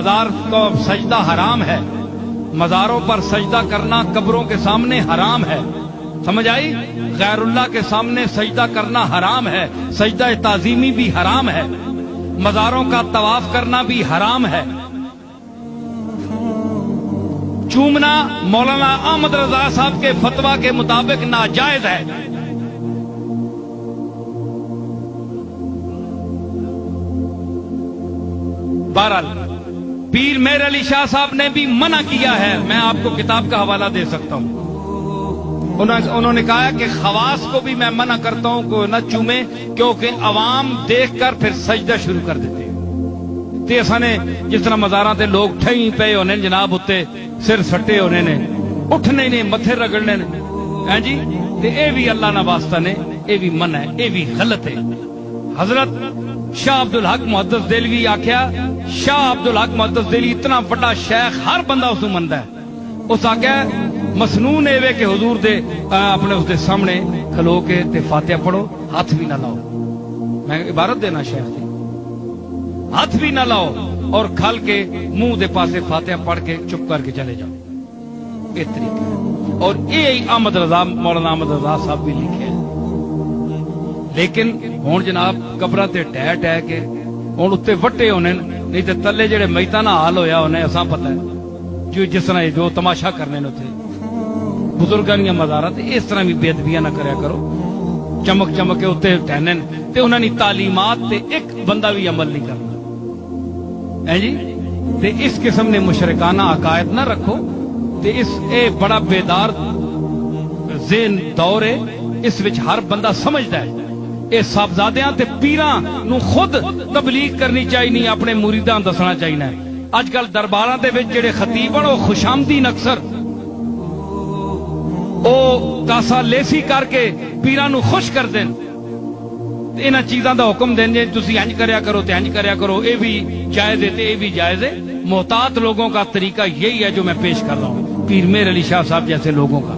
مزار کو سجدہ حرام ہے، مزاروں پر سجدہ کرنا قبروں کے سامنے حرام ہے، سمجھ آئی؟ غیر اللہ کے سامنے سجدہ کرنا حرام ہے، سجدہ تعظیمی بھی حرام ہے، مزاروں کا طواف کرنا بھی حرام ہے، چومنا مولانا احمد رضا صاحب کے فتویٰ کے مطابق ناجائز ہے۔ بہرحال پیر میر علی شاہ صاحب نے بھی منع کیا ہے، میں آپ کو کتاب کا حوالہ دے سکتا ہوں، انہوں نے کہا کہ خواص کو بھی میں منع کرتا ہوں کہ نہ چومے، کیونکہ عوام دیکھ کر پھر سجدہ شروع کر دیتے ہیں۔ تے اساں نے جس طرح مزاراں تے لوگ ٹھئی پے ہونے جناب اتے سر سٹے ہونے نے، اٹھنے نے، متھے رگڑنے نے، ہاں جی، تے اے بھی اللہ نہ واسطہ نے، اے بھی منع ہے، اے بھی غلط ہے۔ حضرت شاہ عبد الحق محدث دہلوی آکھیا، شاہ عبد الحق محدث دہلوی اتنا بڑا شیخ، ہر بندہ اس نوں مندا ہے، اس آکھیا مسنون اے وے کہ حضور دے اپنے اس دے سامنے کھلو کے تے فاتحہ پڑھو، ہاتھ بھی نہ لاؤ، میں عبارت دینا شیخ دی، ہاتھ بھی نہ لاؤ اور کھل کے منہ دے پاسے فاتحہ پڑھ کے چپ کر کے چلے جاؤ، یہ طریقہ ہے۔ اور یہ احمد رضا، مولانا احمد رضا صاحب بھی لکھے ہیں۔ لیکن ہوں جناب قبراں تے ٹہ ٹہ کے ہوں اتنے وٹے ہونے، نہیں تے تلے جڑے میتاں نہ حال ہویا ہونے، اساں پتہ ہے جو جس طرح جو تماشا کرنے نے اتنے بزرگاں دیاں مزارات، اس طرح بھی بے ادبیاں نہ کریا کرو، چمک چمک کے اتنے ٹہنن تے انہاں دی تعلیمات تے ایک بندہ بھی عمل نہیں کرنا، جی تے اس قسم نے مشرکانہ عقائد نہ رکھو، تے اس اے بڑا بیدار ذہن دور ہے، اس وچ ہر بندہ سمجھدا ہے، اے صاحبزادیاں تے پیراں نو خود تبلیغ کرنی چاہیے، اپنے مریداں دسنا چاہیے۔ اج کل درباراں دے وچ جڑے خطیب ہیں وہ خوشامدین اکثر او کاسا لیسی کر کے پیراں نو خوش کر دین، انہاں چیزاں دا حکم دین جے تسی انج کریا کرو تے انج کریا کرو، اے بھی جائز ہے تے اے بھی جائز ہے۔ محتاط لوگوں کا طریقہ یہی ہے جو میں پیش کر رہا ہوں، پیر میر علی شاہ صاحب جیسے لوگوں کا۔